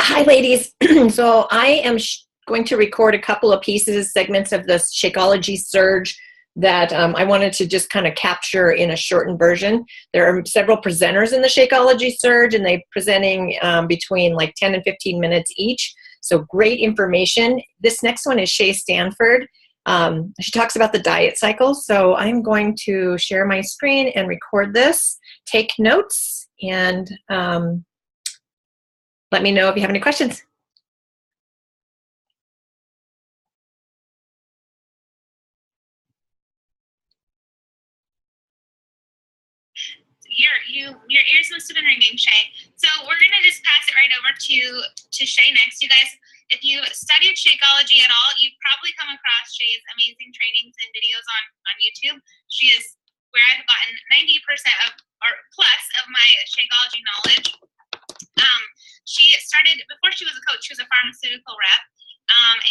Hi, ladies. So I am going to record a couple of pieces, segments of this Shakeology Surge that I wanted to just kind of capture in a shortened version. There are several presenters in the Shakeology Surge, and they're presenting between like 10 and 15 minutes each. So great information. This next one is Seay Stanford. She talks about the diet cycle. So I'm going to share my screen and record this, take notes, and let me know if you have any questions. Your ears must have been ringing, Shay. So we're gonna just pass it right over to Shay next. You guys, if you studied Shakeology at all, you've probably come across Shay's amazing trainings and videos on YouTube. She is where I've gotten 90% of or plus of my Shakeology knowledge. She started before she was a coach. She was a pharmaceutical rep,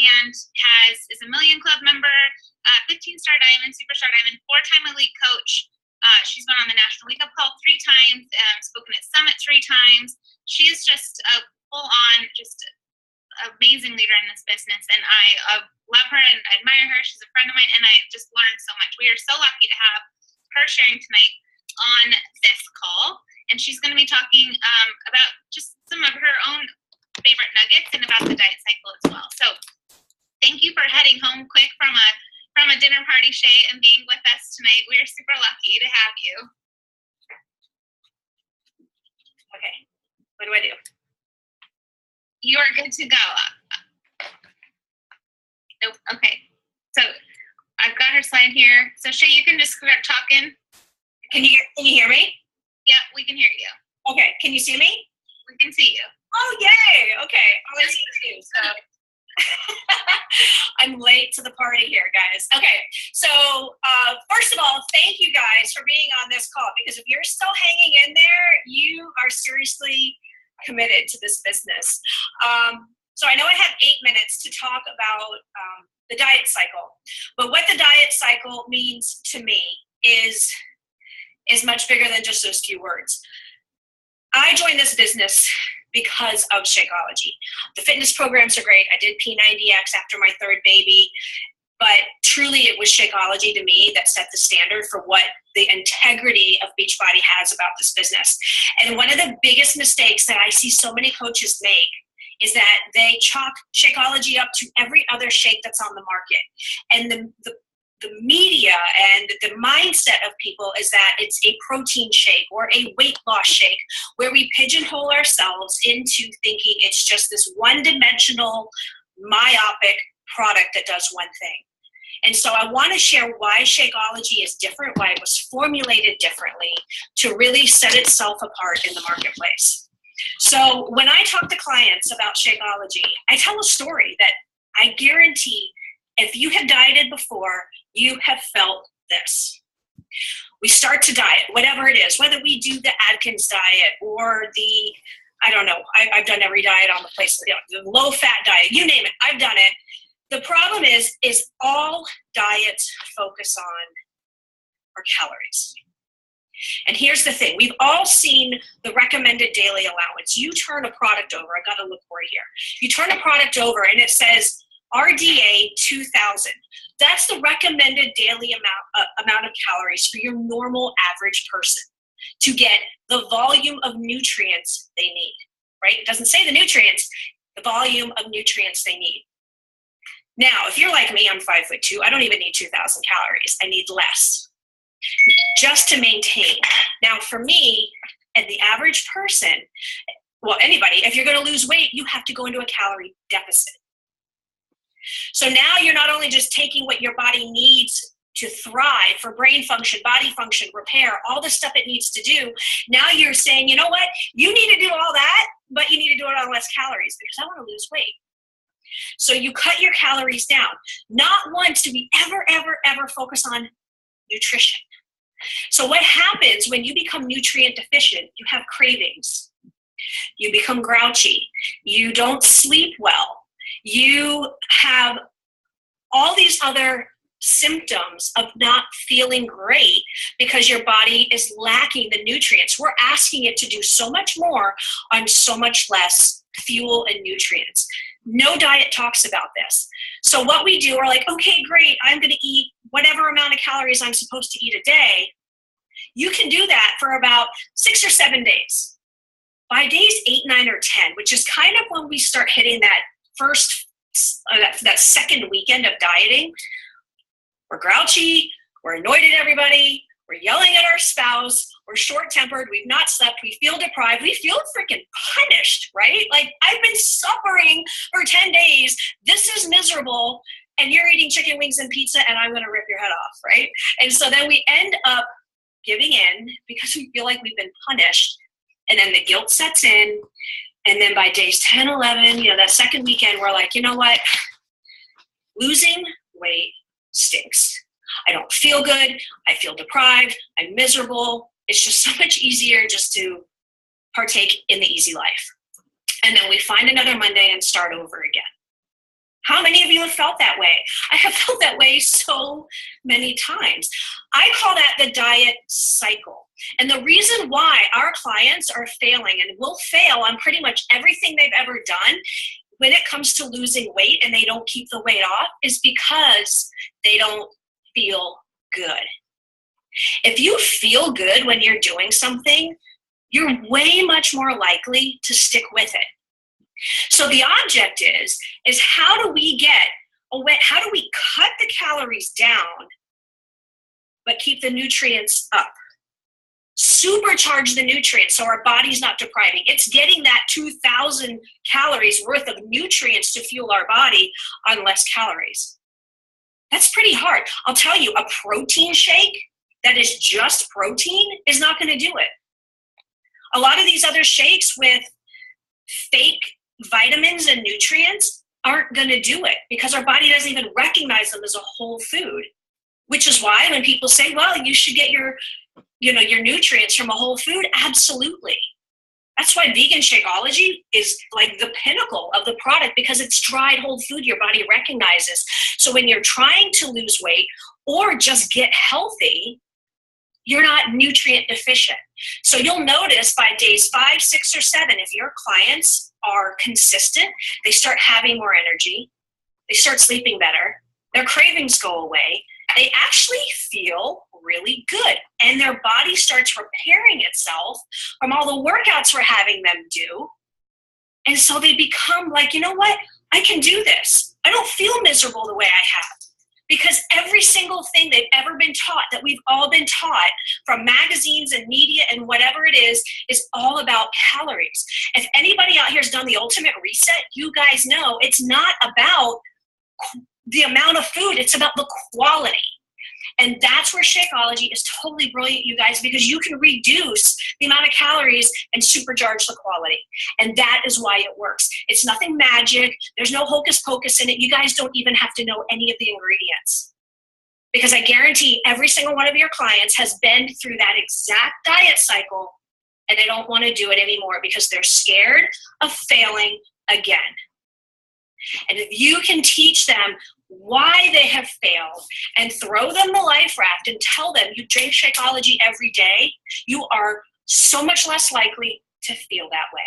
and is a Million Club member, 15-star diamond, superstar diamond, 4-time elite coach. She's been on the National Wake Up Call 3 times, spoken at Summit 3 times. She is just a full-on, just amazing leader in this business, and I love her and admire her. She's a friend of mine, and I just learned so much. We are so lucky to have her sharing tonight on this call, and she's going to be talking about just some of her own favorite nuggets and about the diet cycle as well. So thank you for heading home quick from a dinner party, Shay, and being with us tonight. We're super lucky to have you. Okay, what do I do? You are good to go. Nope, okay. So I've got her slide here. So Shay, you can just start talking. Can you hear me? Yeah, we can hear you. Okay, can you see me? We can see you. Oh, yay, okay. Oh, I see you, so. I'm late to the party here, guys. Okay, so first of all, thank you guys for being on this call, because if you're still hanging in there, you are seriously committed to this business. So I know I have 8 minutes to talk about the diet cycle, but what the diet cycle means to me is much bigger than just those few words. I joined this business because of Shakeology. The fitness programs are great. I did P90X after my 3rd baby, but truly it was Shakeology to me that set the standard for what the integrity of Beachbody has about this business. And one of the biggest mistakes that I see so many coaches make is that they chalk Shakeology up to every other shake that's on the market. And the media and the mindset of people is that it's a protein shake or a weight loss shake, where we pigeonhole ourselves into thinking it's just this one-dimensional, myopic product that does one thing. And so I want to share why Shakeology is different, why it was formulated differently to really set itself apart in the marketplace. So when I talk to clients about Shakeology, I tell a story that I guarantee if you have dieted before, you have felt this. We start to diet, whatever it is, whether we do the Atkins diet or the, I don't know, I've done every diet on the place, the low-fat diet, you name it, I've done it. The problem is all diets focus on our calories. And here's the thing, we've all seen the recommended daily allowance. You turn a product over, I got a look for it here. You turn a product over and it says RDA 2000. That's the recommended daily amount of calories for your normal average person to get the volume of nutrients they need, right? It doesn't say the nutrients, the volume of nutrients they need. Now, if you're like me, I'm 5'2", I don't even need 2,000 calories. I need less just to maintain. Now, for me and the average person, well, anybody, if you're going to lose weight, you have to go into a calorie deficit. So now you're not only just taking what your body needs to thrive for brain function, body function, repair, all the stuff it needs to do. Now you're saying, you know what? You need to do all that, but you need to do it on less calories because I want to lose weight. So you cut your calories down. Not once do we ever focus on nutrition. So what happens when you become nutrient deficient? You have cravings. You become grouchy. You don't sleep well. You have all these other symptoms of not feeling great because your body is lacking the nutrients. We're asking it to do so much more on so much less fuel and nutrients. No diet talks about this. So what we do, we're like, okay, great, I'm going to eat whatever amount of calories I'm supposed to eat a day. You can do that for about 6 or 7 days. By days 8, 9, or 10, which is kind of when we start hitting that that second weekend of dieting, we're grouchy, we're annoyed at everybody, we're yelling at our spouse, we're short-tempered, we've not slept, we feel deprived, we feel freaking punished, right? Like, I've been suffering for 10 days, this is miserable, and you're eating chicken wings and pizza, and I'm gonna rip your head off, right? And so then we end up giving in because we feel like we've been punished, and then the guilt sets in, and then by days 10, 11, that second weekend, we're like, you know what? Losing weight stinks. I don't feel good. I feel deprived. I'm miserable. It's just so much easier just to partake in the easy life. And then we find another Monday and start over again. How many of you have felt that way? I have felt that way so many times. I call that the diet cycle. And the reason why our clients are failing and will fail on pretty much everything they've ever done when it comes to losing weight and they don't keep the weight off is because they don't feel good. If you feel good when you're doing something, you're way much more likely to stick with it. So the object is how do we cut the calories down but keep the nutrients up? Supercharge the nutrients so our body's not depriving. It's getting that 2,000 calories worth of nutrients to fuel our body on less calories. That's pretty hard. I'll tell you, a protein shake that is just protein is not going to do it. A lot of these other shakes with fake vitamins and nutrients aren't going to do it because our body doesn't even recognize them as a whole food, which is why when people say, well, you should get your nutrients from a whole food, absolutely. That's why vegan Shakeology is like the pinnacle of the product because it's dried whole food your body recognizes. So when you're trying to lose weight or just get healthy, you're not nutrient deficient. So you'll notice by days 5, 6, or 7, if your clients are consistent, they start having more energy, they start sleeping better, their cravings go away, they actually feel really good, and their body starts repairing itself from all the workouts we're having them do. And so they become like, you know what? I can do this. I don't feel miserable the way I have. Because every single thing they've ever been taught, that we've all been taught from magazines and media and whatever it is all about calories. If anybody out here has done the ultimate reset, you guys know it's not about the amount of food, it's about the quality. And that's where Shakeology is totally brilliant, you guys, because you can reduce the amount of calories and supercharge the quality. And that is why it works. It's nothing magic. There's no hocus pocus in it. You guys don't even have to know any of the ingredients. Because I guarantee every single one of your clients has been through that exact diet cycle and they don't want to do it anymore because they're scared of failing again. And if you can teach them why they have failed and throw them the life raft and tell them you drink Shakeology every day, you are so much less likely to feel that way.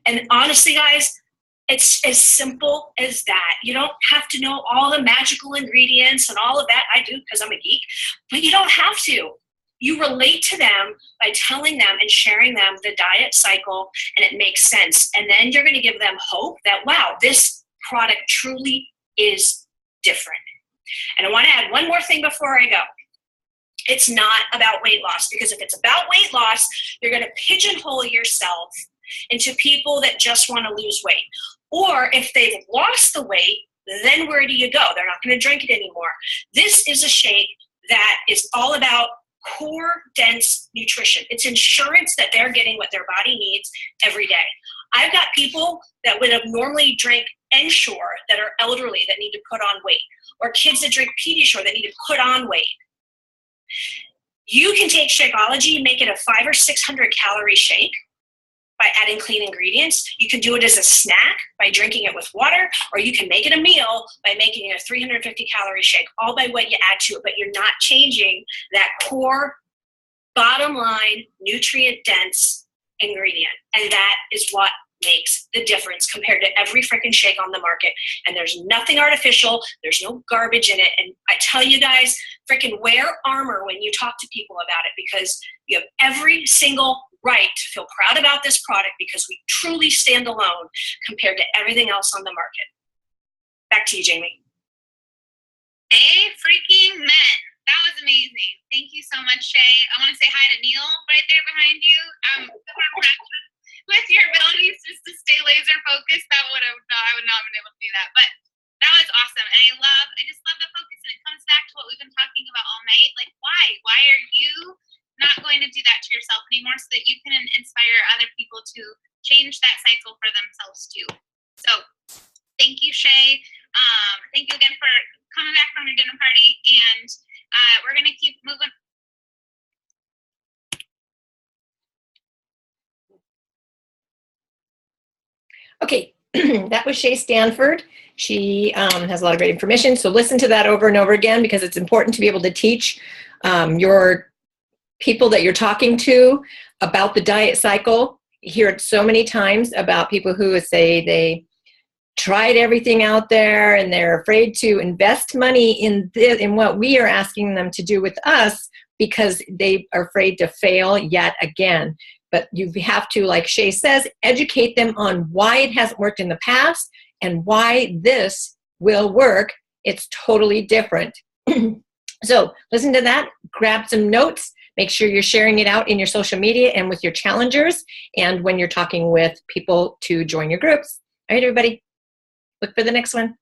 And honestly, guys, it's as simple as that. You don't have to know all the magical ingredients and all of that. I do because I'm a geek, but you don't have to. You relate to them by telling them and sharing them the diet cycle, and it makes sense. And then you're going to give them hope that, wow, this product truly is different. And I want to add one more thing before I go. It's not about weight loss, because if it's about weight loss, you're going to pigeonhole yourself into people that just want to lose weight. Or if they've lost the weight, then where do you go? They're not going to drink it anymore. This is a shake that is all about core dense nutrition. It's insurance that they're getting what their body needs every day. I've got people that would have normally drank Ensure that are elderly that need to put on weight, or kids that drink Pediasure that need to put on weight. You can take Shakeology, make it a 500 or 600 calorie shake, by adding clean ingredients. You can do it as a snack by drinking it with water, or you can make it a meal by making a 350 calorie shake, all by what you add to it, but you're not changing that core, bottom line, nutrient dense ingredient. And that is what makes the difference compared to every freaking shake on the market. And there's nothing artificial. There's no garbage in it. And I tell you guys, freaking wear armor when you talk to people about it, because you have every single right to feel proud about this product, because we truly stand alone compared to everything else on the market. Back to you, Jamie. Hey, freaking men. That was amazing. Thank you so much, Shay. I want to say hi to Neil right there behind you. With your abilities just to stay laser focused, I would not have been able to do that. But that was awesome. And I just love the focus, and it comes back to what we've been talking about all night. Like, why? Why are you not going to do that to yourself anymore, so that you can inspire other people to change that cycle for themselves too? So thank you, Shay. Thank you again for coming back from your dinner party, and we're going to keep moving. Okay, that was Seay Stanford. She has a lot of great information, so listen to that over and over again, because it's important to be able to teach your people that you're talking to about the diet cycle. You hear it so many times about people who say they tried everything out there and they're afraid to invest money in what we are asking them to do with us, because they are afraid to fail yet again. But you have to, like Shay says, educate them on why it hasn't worked in the past and why this will work. It's totally different. So listen to that, grab some notes, make sure you're sharing it out in your social media and with your challengers, and when you're talking with people to join your groups. All right, everybody, look for the next one.